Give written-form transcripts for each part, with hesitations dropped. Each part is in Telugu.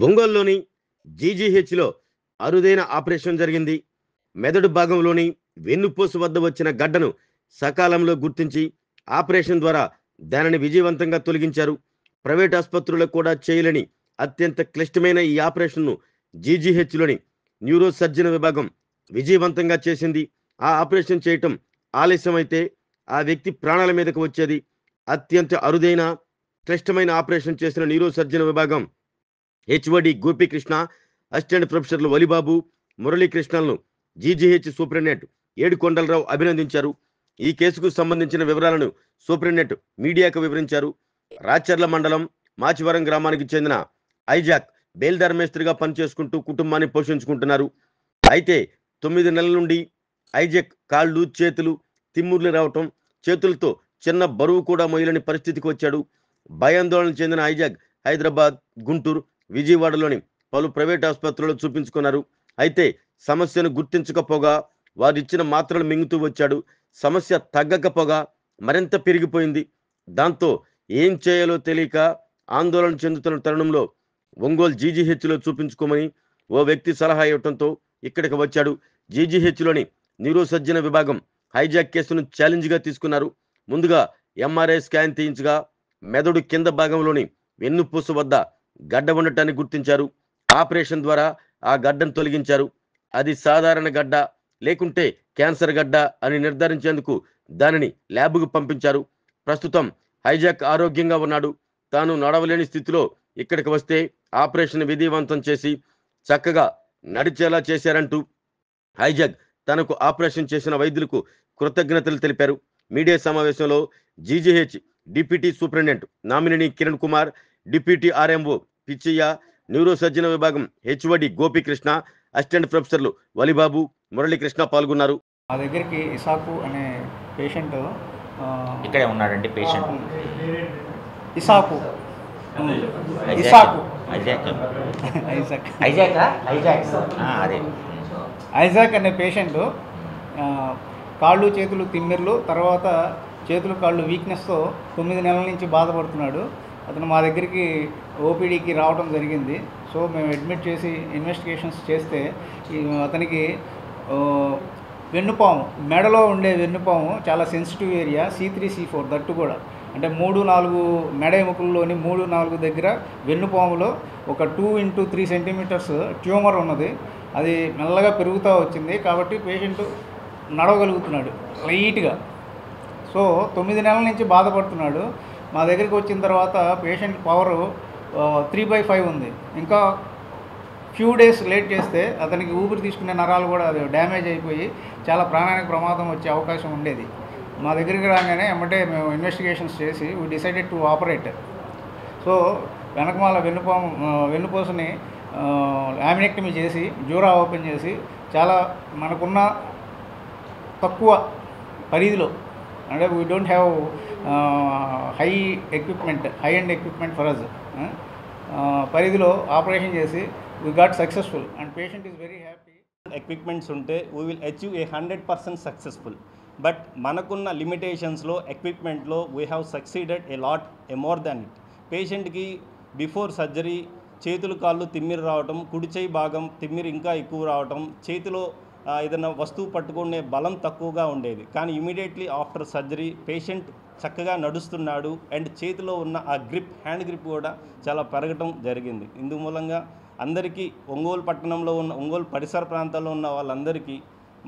ఒంగోలులోని జీజీహెచ్లో అరుదైన ఆపరేషన్ జరిగింది. మెదడు భాగంలోని వెన్నుపూస వద్ద వచ్చిన గడ్డను సకాలంలో గుర్తించి ఆపరేషన్ ద్వారా దానిని విజయవంతంగా తొలగించారు. ప్రైవేట్ ఆసుపత్రుల్లో కూడా చేయలేని అత్యంత క్లిష్టమైన ఈ ఆపరేషన్ను జీజీహెచ్లోని న్యూరో సర్జన్ విభాగం విజయవంతంగా చేసింది. ఆ ఆపరేషన్ చేయటం ఆలస్యమైతే ఆ వ్యక్తి ప్రాణాల మీదకు వచ్చేది. అత్యంత అరుదైన క్లిష్టమైన ఆపరేషన్ చేసిన న్యూరో సర్జన్ విభాగం హెచ్ఓడి గోపీకృష్ణ, అసిస్టెంట్ ప్రొఫెసర్లు వలిబాబు, మురళీకృష్ణలను జీజీహెచ్ సూపరింటెండెంట్ ఏడుకొండలరావు అభినందించారు. ఈ కేసుకు సంబంధించిన వివరాలను సూపరింటెండెంట్ మీడియాకు వివరించారు. రాచర్ల మండలం మాచివరం గ్రామానికి చెందిన ఐజాక్ బేల్దార్ మేస్త్రిగా పనిచేసుకుంటూ కుటుంబాన్ని పోషించుకుంటున్నారు. అయితే 9 నెలల నుండి ఐజాక్ కాళ్ళు, చేతులు తిమ్ముర్లు రావటం, చేతులతో చిన్న బరువు కూడా మోయలేని పరిస్థితికి వచ్చాడు. భయాందోళన చెందిన ఐజాక్ హైదరాబాద్, గుంటూరు, విజయవాడలోని పలు ప్రైవేట్ ఆసుపత్రుల్లో చూపించుకున్నారు. అయితే సమస్యను గుర్తించకపోగా వారిచ్చిన మాత్రలు మింగుతూ వచ్చాడు. సమస్య తగ్గకపోగా మరింత పెరిగిపోయింది. దాంతో ఏం చేయాలో తెలియక ఆందోళన చెందుతున్న తరుణంలో ఒంగోలు జీజీహెచ్లో చూపించుకోమని ఓ వ్యక్తి సలహా ఇవ్వడంతో ఇక్కడికి వచ్చాడు. జీజీహెచ్లోని న్యూరో సర్జన్ విభాగం హైజాక్ కేసును ఛాలెంజ్గా తీసుకున్నారు. ముందుగా ఎంఆర్ఐ స్కాన్ తీయించగా మెదడు కింద భాగంలోని వెన్నుపూస వద్ద గడ్డ ఉండటాన్ని గుర్తించారు. ఆపరేషన్ ద్వారా ఆ గడ్డను తొలగించారు. అది సాధారణ గడ్డ లేకుంటే క్యాన్సర్ గడ్డ అని నిర్ధారించేందుకు దానిని ల్యాబ్కు పంపించారు. ప్రస్తుతం హైజాక్ ఆరోగ్యంగా ఉన్నాడు. తాను నడవలేని స్థితిలో ఇక్కడికి వస్తే ఆపరేషన్ విజయవంతం చేసి చక్కగా నడిచేలా చేశారంటూ హైజాక్ తనకు ఆపరేషన్ చేసిన వైద్యులకు కృతజ్ఞతలు తెలిపారు. మీడియా సమావేశంలో GGH deputy superintendent Namineni Kiran Kumar, deputy RMO Pichaiah, neuro surgeon విభాగం హెచ్ఓడి గోపీకృష్ణ, అసిస్టెంట్ ప్రొఫెసర్లు వలిబాబు, మురళీకృష్ణ పాల్గొన్నారు. మా దగ్గరికి ఇసాకు అనే పేషెంట్ ఇక్కడే ఉన్నాడండి పేషెంట్. ఇసాకు ఐజాక్ అనే పేషెంట్ కాళ్ళు చేతులు తిమ్మిర్లు, తర్వాత చేతులు కాళ్ళు వీక్నెస్తో 9 నెలల నుంచి బాధపడుతున్నాడు. అతను మా దగ్గరికి ఓపీడీకి రావడం జరిగింది. సో మేము అడ్మిట్ చేసి ఇన్వెస్టిగేషన్స్ చేస్తే అతనికి వెన్నుపాము, మెడలో ఉండే వెన్నుపాము చాలా sensitive area, C3, C4 that కూడా అంటే 3-4 మెడ ఎముకల్లోని 3-4 దగ్గర వెన్నుపాములో ఒక 2 x 3 సెంటీమీటర్స్ ట్యూమర్ ఉన్నది. అది మెల్లగా పెరుగుతూ వచ్చింది కాబట్టి పేషెంట్ నడవగలుగుతున్నాడు లైట్గా. సో 9 నెలల నుంచి బాధపడుతున్నాడు. మా దగ్గరికి వచ్చిన తర్వాత పేషెంట్ పవరు 3/5 ఉంది. ఇంకా ఫ్యూ డేస్ లేట్ చేస్తే అతనికి ఊపిరి తీసుకునే నరాలు కూడా అది డ్యామేజ్ అయిపోయి చాలా ప్రాణానికి ప్రమాదం వచ్చే అవకాశం ఉండేది. మా దగ్గరికి రాగానే ఎమ్మటే మేము ఇన్వెస్టిగేషన్స్ చేసి we decided to operate. So వెనకమాల వెన్నుపూసని లామినెక్టమీ చేసి జ్యూరా ఓపెన్ చేసి చాలా మనకున్న తక్కువ పరిధిలో అంటే we don't have high end equipment for us పరిధిలో ఆపరేషన్ చేసి we got successful and patient is very happy. Equipments ఉంటే we will achieve 100% successful. But మనకున్న లిమిటేషన్స్లో ఎక్విప్మెంట్లో we have succeeded a lot more than it. పేషెంట్కి బిఫోర్ సర్జరీ చేతులు కాళ్ళు తిమ్మిరి రావటం, కుడి చేయి భాగం తిమ్మిరి ఇంకా ఎక్కువ రావటం, చేతిలో ఏదైనా వస్తువు పట్టుకునే బలం తక్కువగా ఉండేది. కానీ ఇమీడియట్లీ ఆఫ్టర్ సర్జరీ పేషెంట్ చక్కగా నడుస్తున్నాడు అండ్ చేతిలో ఉన్న ఆ గ్రిప్, హ్యాండ్ గ్రిప్ కూడా చాలా పెరగటం జరిగింది. ఇందు మూలంగా అందరికీ ఒంగోలు పట్టణంలో ఉన్న, ఒంగోలు పరిసర ప్రాంతాల్లో ఉన్న వాళ్ళందరికీ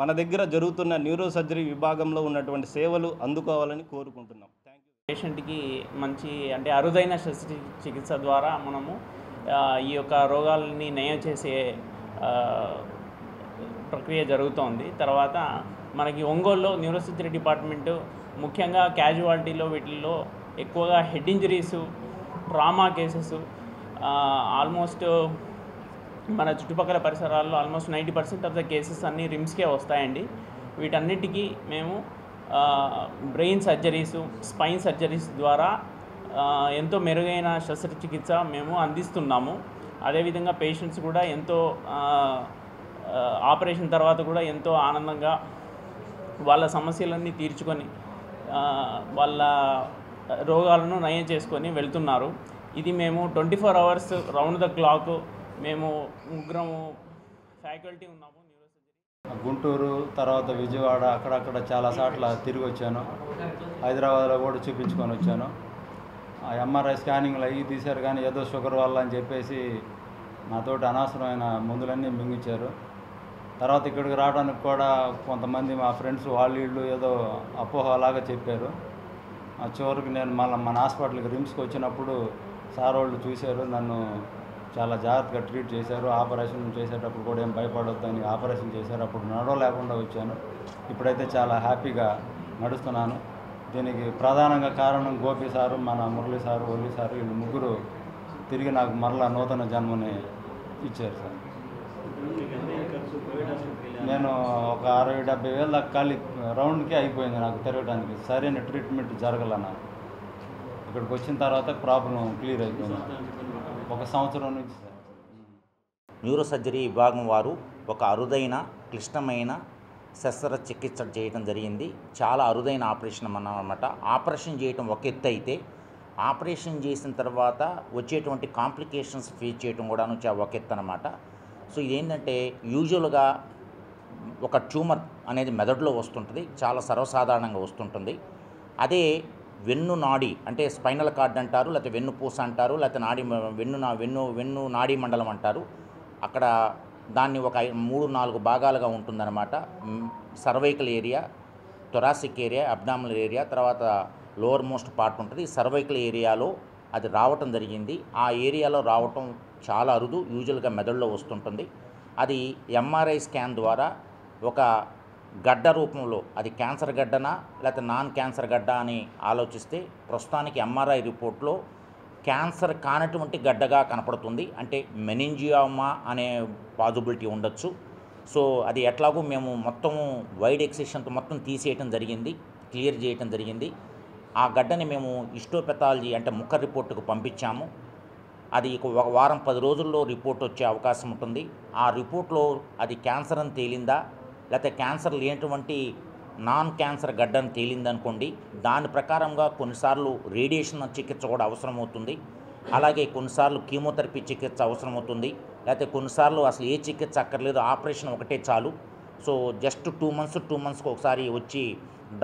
మన దగ్గర జరుగుతున్న న్యూరో సర్జరీ విభాగంలో ఉన్నటువంటి సేవలు అందుకోవాలని కోరుకుంటున్నాం. Thank you. పేషెంట్కి మంచి అంటే అరుదైన శస్త్రచికిత్స ద్వారా మనము ఈ యొక్క రోగాలని నయం చేసే ప్రక్రియ జరుగుతోంది. తర్వాత మనకి ఒంగోలులో న్యూరో సర్జరీ డిపార్ట్మెంటు ముఖ్యంగా క్యాజువాలిటీలో వీటిల్లో ఎక్కువగా హెడ్ ఇంజరీసు, ట్రామా కేసెస్ ఆల్మోస్ట్ మన చుట్టుపక్కల పరిసరాల్లో ఆల్మోస్ట్ 90% ఆఫ్ ద కేసెస్ అన్నీ రిమ్స్కే వస్తాయండి. వీటన్నిటికీ మేము బ్రెయిన్ సర్జరీసు, స్పైన్ సర్జరీస్ ద్వారా ఎంతో మెరుగైన శస్త్రచికిత్స మేము అందిస్తున్నాము. అదేవిధంగా పేషెంట్స్ కూడా ఎంతో ఆపరేషన్ తర్వాత కూడా ఎంతో ఆనందంగా వాళ్ళ సమస్యలన్నీ తీర్చుకొని వాళ్ళ రోగాలను నయం చేసుకొని వెళ్తున్నారు. ఇది మేము 24 hours రౌండ్ ద క్లాక్ మేము ముగ్గురము ఫ్యాకల్టీ ఉన్నాము న్యూరోసర్జరీ. గుంటూరు తర్వాత విజయవాడ అక్కడక్కడ చాలా సార్లు తిరిగి వచ్చాను. హైదరాబాద్లో కూడా చూపించుకొని వచ్చాను. ఆ ఎంఆర్ఐ స్కానింగ్లు అవి తీశారు, కానీ ఏదో షుగర్ వల్ల అని చెప్పేసి నాతోటి అనవసరమైన మందులన్నీ మింగించారు. తర్వాత ఇక్కడికి రావడానికి కూడా కొంతమంది మా ఫ్రెండ్స్ వీళ్ళు ఏదో అపోహలాగా చెప్పారు. చివరికి నేను మళ్ళీ మన హాస్పిటల్కి రిమ్స్కి వచ్చినప్పుడు సార్ వాళ్ళు చూశారు, నన్ను చాలా జాగ్రత్తగా ట్రీట్ చేశారు. ఆపరేషన్ చేసేటప్పుడు కూడా ఏం భయపడొద్దని ఆపరేషన్ చేశారు. అప్పుడు నడవలేకుండా వచ్చాను. ఇప్పుడైతే చాలా హ్యాపీగా నడుస్తున్నాను. దీనికి ప్రధానంగా కారణం గోపి సారు, మన మురళి సారు, ఒల్లి సారు, వీళ్ళు ముగ్గురు తిరిగి నాకు మరలా నూతన జన్మని ఇచ్చారు సార్. నేను ఒక 60-70 వేల దాకా ఖాళీ రౌండ్కే అయిపోయింది నాకు తిరగడానికి. సరైన ట్రీట్మెంట్ జరగల నాకు. ఇక్కడికి వచ్చిన తర్వాత ప్రాబ్లం క్లియర్ అయిపోయింది. 1 సంవత్సరం నుంచి సార్. న్యూరోసర్జరీ విభాగం వారు ఒక అరుదైన క్లిష్టమైన శస్త్రచికిత్స చేయడం జరిగింది. చాలా అరుదైన ఆపరేషన్ అన్నమాట. ఆపరేషన్ చేయటం ఒక ఎత్తు అయితే, ఆపరేషన్ చేసిన తర్వాత వచ్చేటువంటి కాంప్లికేషన్స్ ఫేస్ చేయడం కూడాను ఒక ఎత్తు అన్నమాట. సో ఇదేంటంటే యూజువల్గా ఒక ట్యూమర్ అనేది మెదడులో వస్తుంటుంది, చాలా సర్వసాధారణంగా వస్తుంటుంది. అదే వెన్ను నాడి అంటే స్పైనల్ కార్డ్ అంటారు, లేకపోతే వెన్నుపూస అంటారు, లేకపోతే వెన్ను నాడీ మండలం అంటారు. అక్కడ దాన్ని ఒక 3-4 భాగాలుగా ఉంటుందన్నమాట. Cervical area, thoracic area, abdominal area, తర్వాత లోవర్ మోస్ట్ పార్ట్ ఉంటుంది. సర్వైకల్ ఏరియాలో అది రావటం జరిగింది. ఆ ఏరియాలో రావటం చాలా అరుదు, యూజువల్గా మెదడులో వస్తుంటుంది. అది ఎంఆర్ఐ స్కాన్ ద్వారా ఒక గడ్డ రూపంలో, అది క్యాన్సర్ గడ్డనా లేకపోతే నాన్ క్యాన్సర్ గడ్డ అని ఆలోచిస్తే ప్రస్తుతానికి ఎంఆర్ఐ రిపోర్ట్లో క్యాన్సర్ కానటువంటి గడ్డగా కనపడుతుంది. అంటే మెనింజియోమా అనే పాజిబిలిటీ ఉండొచ్చు. సో అది ఎట్లాగో మేము మొత్తము వైడ్ ఎక్సిషన్తో మొత్తం తీసేయటం జరిగింది, క్లియర్ చేయటం జరిగింది. ఆ గడ్డని మేము హిస్టోపెథాలజీ అంటే ముఖ రిపోర్టుకు పంపించాము. అది ఒక వారం 10 రోజుల్లో రిపోర్ట్ వచ్చే అవకాశం ఉంటుంది. ఆ రిపోర్ట్లో అది క్యాన్సర్ అని తేలిందా లేకపోతే క్యాన్సర్ లేనటువంటి నాన్ క్యాన్సర్ గడ్డని తేలిందనుకోండి, దాని ప్రకారంగా కొన్నిసార్లు రేడియేషన్ చికిత్స కూడా అవసరమవుతుంది. అలాగే కొన్నిసార్లు కీమోథెరపీ చికిత్స అవసరమవుతుంది. లేకపోతే కొన్నిసార్లు అసలు ఏ చికిత్స అక్కర్లేదు, ఆపరేషన్ ఒకటే చాలు. సో జస్ట్ 2 మంత్స్కి ఒకసారి వచ్చి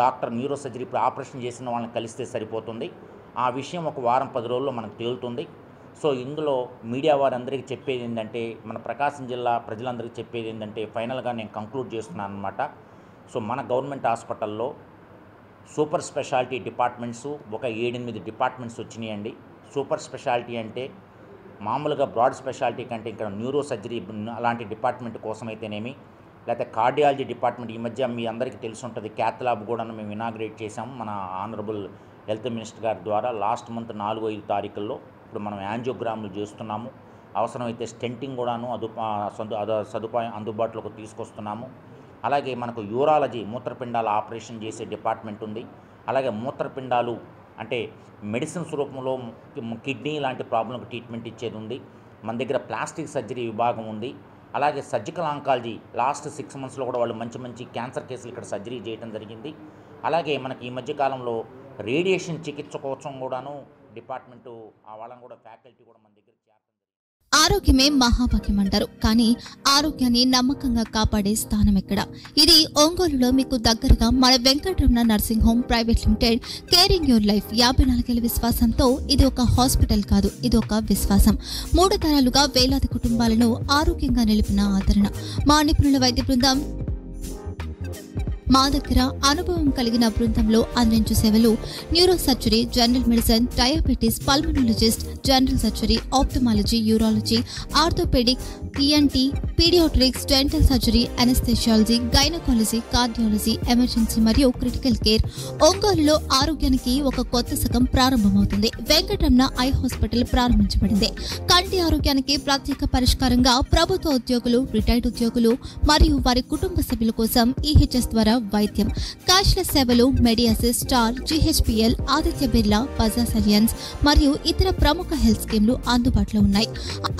డాక్టర్ న్యూరోసర్జరీ ఇప్పుడు ఆపరేషన్ చేసిన వాళ్ళని కలిస్తే సరిపోతుంది. ఆ విషయం ఒక వారం 10 రోజుల్లో మనకు తేలుతుంది. సో ఇందులో మీడియా వారందరికీ చెప్పేది ఏంటంటే, మన ప్రకాశం జిల్లా ప్రజలందరికీ చెప్పేది ఏంటంటే, ఫైనల్గా నేను కంక్లూడ్ చేస్తున్నాను అనమాట. సో మన గవర్నమెంట్ హాస్పిటల్లో సూపర్ స్పెషాలిటీ డిపార్ట్మెంట్స్ ఒక 7-8 డిపార్ట్మెంట్స్ వచ్చినాయండి. సూపర్ స్పెషాలిటీ అంటే మామూలుగా బ్రాడ్ స్పెషాలిటీ కంటే ఇక్కడ న్యూరోసర్జరీ అలాంటి డిపార్ట్మెంట్ కోసమైతేనేమి, లేకపోతే కార్డియాలజీ డిపార్ట్మెంట్, ఈ మధ్య మీ అందరికీ తెలిసి ఉంటుంది, క్యాత్ ల్యాబ్ కూడా మేము ఇనాగ్రేట్ చేసాము మన ఆనరబుల్ హెల్త్ మినిస్టర్ గారి ద్వారా లాస్ట్ మంత్ 4-5 తారీఖుల్లో. ఇప్పుడు మనం యాంజియోగ్రామ్లు చేస్తున్నాము. అవసరమైతే స్టెంటింగ్ కూడాను సదుపాయం అందుబాటులోకి తీసుకొస్తున్నాము. అలాగే మనకు యూరాలజీ మూత్రపిండాల ఆపరేషన్ చేసే డిపార్ట్మెంట్ ఉంది. అలాగే మూత్రపిండాలు అంటే మెడిసిన్స్ రూపంలో కిడ్నీ లాంటి ప్రాబ్లంకి ట్రీట్మెంట్ ఇచ్చేది ఉంది. మన దగ్గర ప్లాస్టిక్ సర్జరీ విభాగం ఉంది. అలాగే సర్జికల్ ఆంకాలజీ లాస్ట్ 6 మంత్స్లో కూడా వాళ్ళు మంచి క్యాన్సర్ కేసులు ఇక్కడ సర్జరీ చేయడం జరిగింది. అలాగే మనకి ఈ మధ్యకాలంలో రేడియేషన్ చికిత్స కోసం కూడాను డిపార్ట్మెంటు వాళ్ళని కూడా ఫ్యాకల్టీ కూడా మన దగ్గర చేర్చడం. ఆరోగ్యమే మహాభాగ్యం అంటారు, కానీ ఆరోగ్యాన్ని నమ్మకంగా కాపాడే స్థానం ఎక్కడ? ఇది ఒంగోలులో మీకు దగ్గరగా మన Venkataramana nursing home private limited. Caring your life 54 ఏళ్ల విశ్వాసంతో ఇది ఒక హాస్పిటల్ కాదు, ఇది ఒక విశ్వాసం. 3 తరాలుగా వేలాది కుటుంబాలను ఆరోగ్యంగా నిలిపిన ఆదరణ. మా నిపుణుల వైద్య బృందం మా దగ్గర అనుభవం కలిగిన బృందంలో అందించే సేవలు neuro surgery, general medicine, diabetes, pulmonologist, general surgery, ophthalmology, urology, orthopaedic, ENT, paediatrics, dental surgery, anaesthesiology, gynaecology, cardiology, emergency మరియు క్రిటికల్ కేర్. ఒంగోలులో ఆరోగ్యానికి ఒక కొత్త శకం ప్రారంభమవుతుంది. వెంకటరమణ ఐ హాస్పిటల్ ప్రారంభించబడింది. కంటి ఆరోగ్యానికి ప్రత్యేక పరిష్కారంగా ప్రభుత్వ ఉద్యోగులు, రిటైర్డ్ ఉద్యోగులు మరియు వారి కుటుంబ సభ్యుల కోసం ఈహెచ్ఎస్ ద్వారా వైద్యం. క్యాష్లెస్ సేవలు మెడియాసిస్, Star, GHPL, Aditya Birla, Bajaj Allianz మరియు ఇతర ప్రముఖ హెల్త్ స్కీమ్లు అందుబాటులో ఉన్నాయి.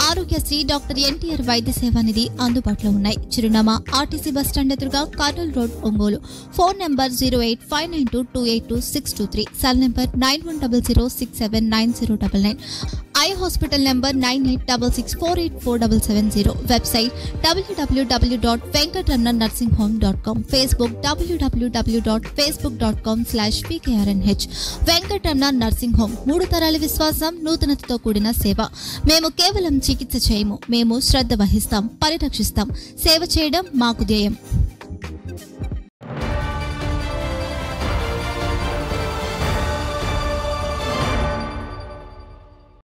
ఆరోగ్యశ్రీ, డాక్టర్ ఎన్టీఆర్ వైద్య సేవా నిధి అందుబాటులో ఉన్నాయి. చిరునామా ఆర్టీసీ బస్టాండ్ ఎదురుగా, Kurnool road, Ongole. Phone number 08592282623, cell number 9100679099, eye hospital number 9866484770, website www.venkatramannursing.com, Facebook www.facebook.com/pkrnh. Venkataramana nursing home, 3 తరాల విశ్వాసం, నూతనతతో కూడిన సేవ. మేము కేవలం చికిత్స చేయము, మేము శ్రద్ధ వహిస్తాం, పరిరక్షిస్తాం. సేవ చేయడం మాకు ధ్యేయం.